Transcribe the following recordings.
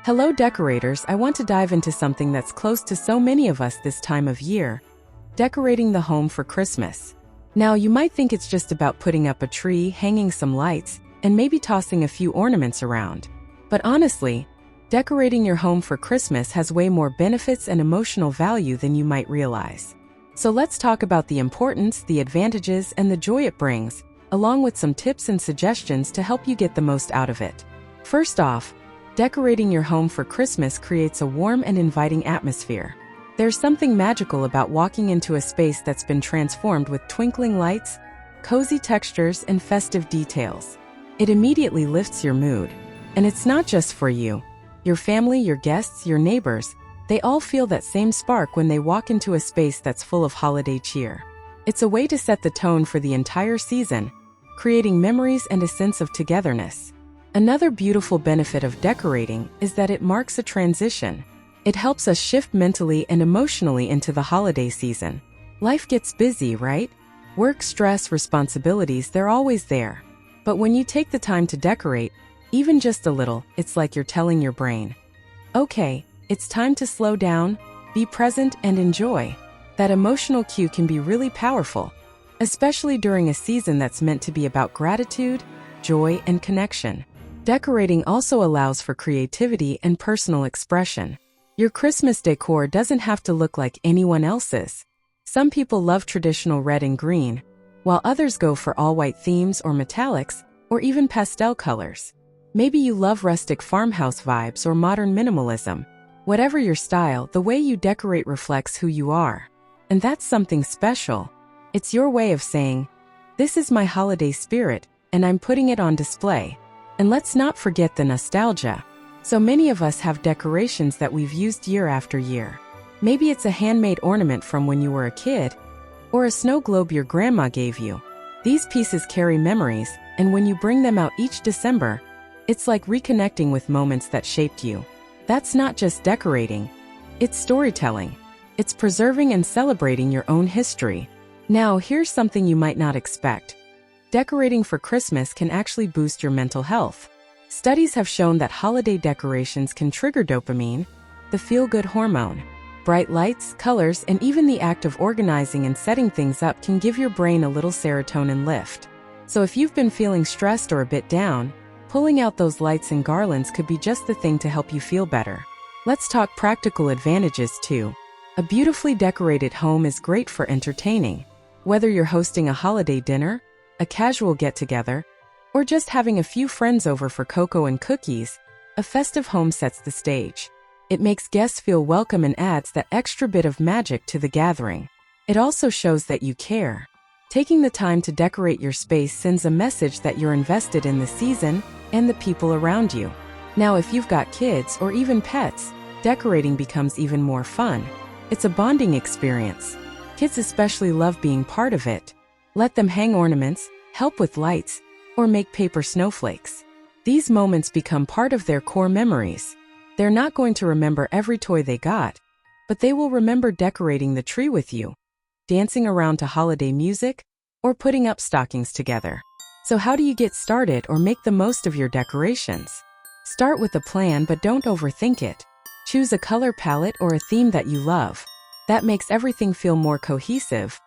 Hello decorators, I want to dive into something that's close to so many of us this time of year: decorating the home for Christmas. Now you might think it's just about putting up a tree, hanging some lights, and maybe tossing a few ornaments around. But honestly, decorating your home for Christmas has way more benefits and emotional value than you might realize. So let's talk about the importance, the advantages, and the joy it brings, along with some tips and suggestions to help you get the most out of it. First off, decorating your home for Christmas creates a warm and inviting atmosphere. There's something magical about walking into a space that's been transformed with twinkling lights, cozy textures, and festive details. It immediately lifts your mood. And it's not just for you. Your family, your guests, your neighbors, they all feel that same spark when they walk into a space that's full of holiday cheer. It's a way to set the tone for the entire season, creating memories and a sense of togetherness. Another beautiful benefit of decorating is that it marks a transition. It helps us shift mentally and emotionally into the holiday season. Life gets busy, right? Work, stress, responsibilities, they're always there. But when you take the time to decorate, even just a little, it's like you're telling your brain, okay, it's time to slow down, be present, and enjoy. That emotional cue can be really powerful, especially during a season that's meant to be about gratitude, joy, and connection. Decorating also allows for creativity and personal expression. Your Christmas decor doesn't have to look like anyone else's. Some people love traditional red and green, while others go for all-white themes or metallics, or even pastel colors. Maybe you love rustic farmhouse vibes or modern minimalism. Whatever your style, the way you decorate reflects who you are. And that's something special. It's your way of saying, this is my holiday spirit, and I'm putting it on display. And let's not forget the nostalgia. So many of us have decorations that we've used year after year. Maybe it's a handmade ornament from when you were a kid, or a snow globe your grandma gave you. These pieces carry memories, and when you bring them out each December, it's like reconnecting with moments that shaped you. That's not just decorating, it's storytelling. It's preserving and celebrating your own history. Now, here's something you might not expect. Decorating for Christmas can actually boost your mental health. Studies have shown that holiday decorations can trigger dopamine, the feel-good hormone. Bright lights, colors, and even the act of organizing and setting things up can give your brain a little serotonin lift. So if you've been feeling stressed or a bit down, pulling out those lights and garlands could be just the thing to help you feel better. Let's talk practical advantages too. A beautifully decorated home is great for entertaining. Whether you're hosting a holiday dinner, a casual get-together, or just having a few friends over for cocoa and cookies, a festive home sets the stage. It makes guests feel welcome and adds that extra bit of magic to the gathering. It also shows that you care. Taking the time to decorate your space sends a message that you're invested in the season and the people around you. Now, if you've got kids or even pets, decorating becomes even more fun. It's a bonding experience. Kids especially love being part of it. Let them hang ornaments, help with lights, or make paper snowflakes. These moments become part of their core memories. They're not going to remember every toy they got, but they will remember decorating the tree with you, dancing around to holiday music, or putting up stockings together. So how do you get started or make the most of your decorations? Start with a plan, but don't overthink it. Choose a color palette or a theme that you love. That makes everything feel more cohesive,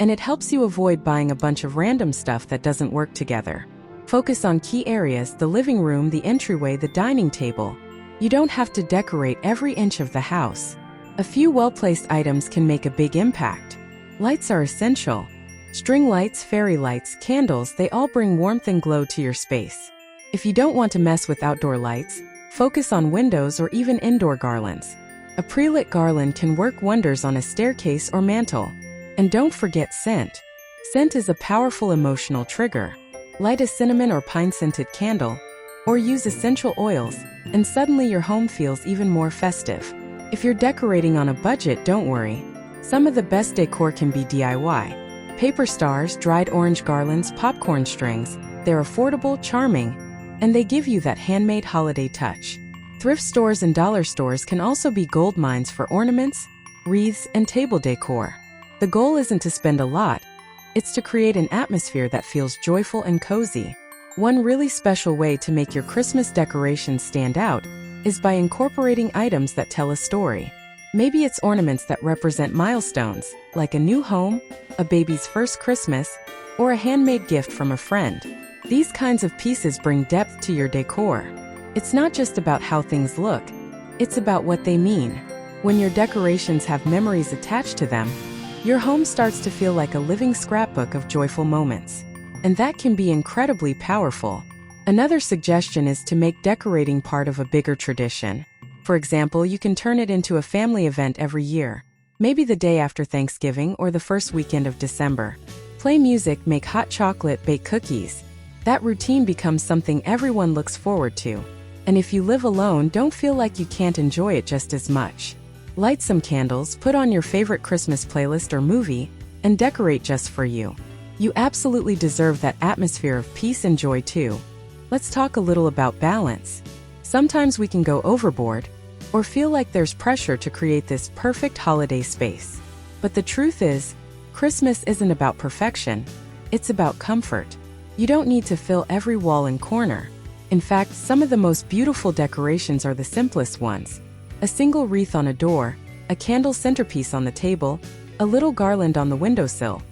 and it helps you avoid buying a bunch of random stuff that doesn't work together. Focus on key areas: the living room, the entryway, the dining table. You don't have to decorate every inch of the house. A few well-placed items can make a big impact. Lights are essential. String lights, fairy lights, candles, they all bring warmth and glow to your space. If you don't want to mess with outdoor lights, focus on windows or even indoor garlands. A pre-lit garland can work wonders on a staircase or mantle. And don't forget scent. Scent is a powerful emotional trigger. Light a cinnamon or pine-scented candle, or use essential oils, and suddenly your home feels even more festive. If you're decorating on a budget, don't worry. Some of the best decor can be DIY. Paper stars, dried orange garlands, popcorn strings, they're affordable, charming, and they give you that handmade holiday touch. Thrift stores and dollar stores can also be gold mines for ornaments, wreaths, and table decor. The goal isn't to spend a lot, it's to create an atmosphere that feels joyful and cozy. One really special way to make your Christmas decorations stand out is by incorporating items that tell a story. Maybe it's ornaments that represent milestones, like a new home, a baby's first Christmas, or a handmade gift from a friend. These kinds of pieces bring depth to your decor. It's not just about how things look, it's about what they mean. When your decorations have memories attached to them, your home starts to feel like a living scrapbook of joyful moments. And that can be incredibly powerful. Another suggestion is to make decorating part of a bigger tradition. For example, you can turn it into a family event every year, maybe the day after Thanksgiving or the first weekend of December. Play music, make hot chocolate, bake cookies. That routine becomes something everyone looks forward to. And if you live alone, don't feel like you can't enjoy it just as much. Light some candles, put on your favorite Christmas playlist or movie, and decorate just for you. You absolutely deserve that atmosphere of peace and joy too. Let's talk a little about balance. Sometimes we can go overboard, or feel like there's pressure to create this perfect holiday space. But the truth is, Christmas isn't about perfection, it's about comfort. You don't need to fill every wall and corner. In fact, some of the most beautiful decorations are the simplest ones. A single wreath on a door, a candle centerpiece on the table, a little garland on the windowsill.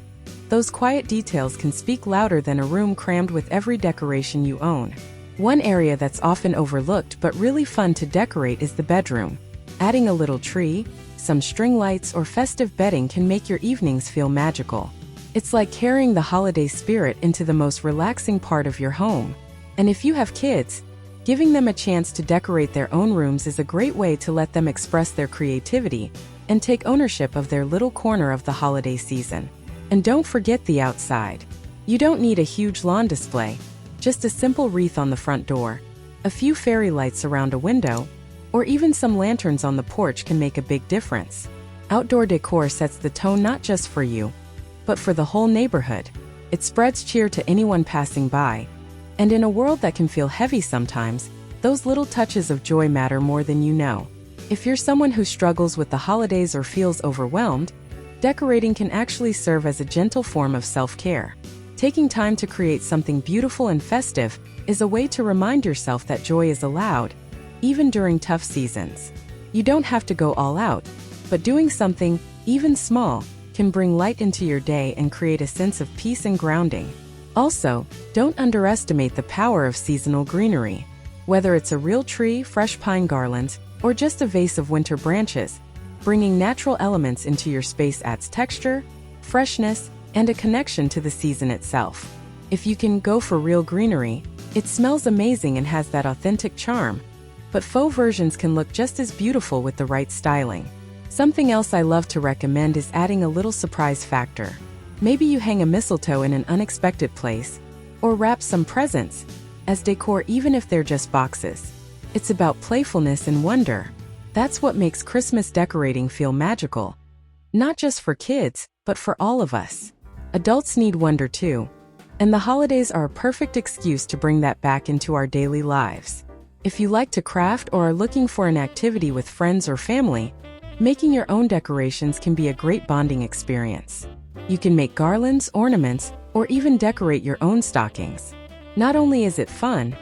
Those quiet details can speak louder than a room crammed with every decoration you own. One area that's often overlooked but really fun to decorate is the bedroom. Adding a little tree, some string lights, or festive bedding can make your evenings feel magical. It's like carrying the holiday spirit into the most relaxing part of your home. And if you have kids, giving them a chance to decorate their own rooms is a great way to let them express their creativity and take ownership of their little corner of the holiday season. And don't forget the outside. You don't need a huge lawn display, just a simple wreath on the front door, a few fairy lights around a window, or even some lanterns on the porch can make a big difference. Outdoor decor sets the tone not just for you, but for the whole neighborhood. It spreads cheer to anyone passing by. And in a world that can feel heavy sometimes, those little touches of joy matter more than you know. If you're someone who struggles with the holidays or feels overwhelmed, decorating can actually serve as a gentle form of self-care. Taking time to create something beautiful and festive is a way to remind yourself that joy is allowed, even during tough seasons. You don't have to go all out, but doing something, even small, can bring light into your day and create a sense of peace and grounding. Also, don't underestimate the power of seasonal greenery. Whether it's a real tree, fresh pine garlands, or just a vase of winter branches, bringing natural elements into your space adds texture, freshness, and a connection to the season itself. If you can go for real greenery, it smells amazing and has that authentic charm. But faux versions can look just as beautiful with the right styling. Something else I love to recommend is adding a little surprise factor. Maybe you hang a mistletoe in an unexpected place, or wrap some presents as decor even if they're just boxes. It's about playfulness and wonder. That's what makes Christmas decorating feel magical. Not just for kids, but for all of us. Adults need wonder too. And the holidays are a perfect excuse to bring that back into our daily lives. If you like to craft or are looking for an activity with friends or family, making your own decorations can be a great bonding experience. You can make garlands, ornaments, or even decorate your own stockings. Not only is it fun,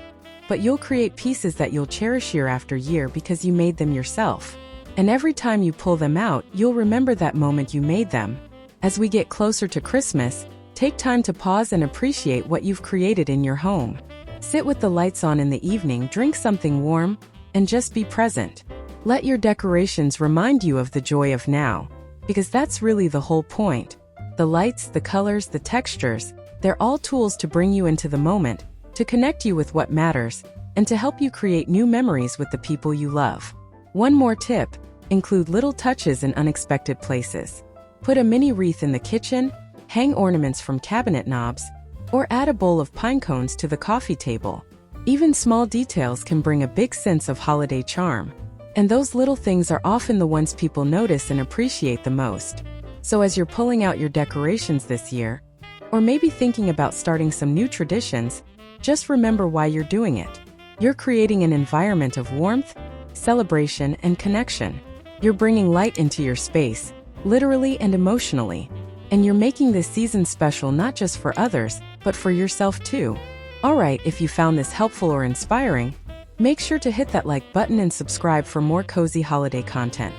but you'll create pieces that you'll cherish year after year because you made them yourself. And every time you pull them out, you'll remember that moment you made them. As we get closer to Christmas, take time to pause and appreciate what you've created in your home. Sit with the lights on in the evening, drink something warm, and just be present. Let your decorations remind you of the joy of now, because that's really the whole point. The lights, the colors, the textures, they're all tools to bring you into the moment, to connect you with what matters, and to help you create new memories with the people you love. One more tip: include little touches in unexpected places. Put a mini wreath in the kitchen, hang ornaments from cabinet knobs, or add a bowl of pine cones to the coffee table. Even small details can bring a big sense of holiday charm. And those little things are often the ones people notice and appreciate the most. So as you're pulling out your decorations this year, or maybe thinking about starting some new traditions, just remember why you're doing it. You're creating an environment of warmth, celebration, and connection. You're bringing light into your space, literally and emotionally. And you're making this season special not just for others, but for yourself too. Alright, if you found this helpful or inspiring, Make sure to hit that like button and subscribe for more cozy holiday content.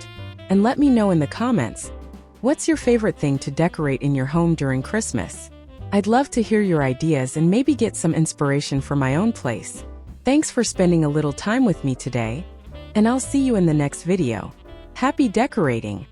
And let me know in the comments, what's your favorite thing to decorate in your home during Christmas? I'd love to hear your ideas and maybe get some inspiration for my own place. Thanks for spending a little time with me today, and I'll see you in the next video. Happy decorating!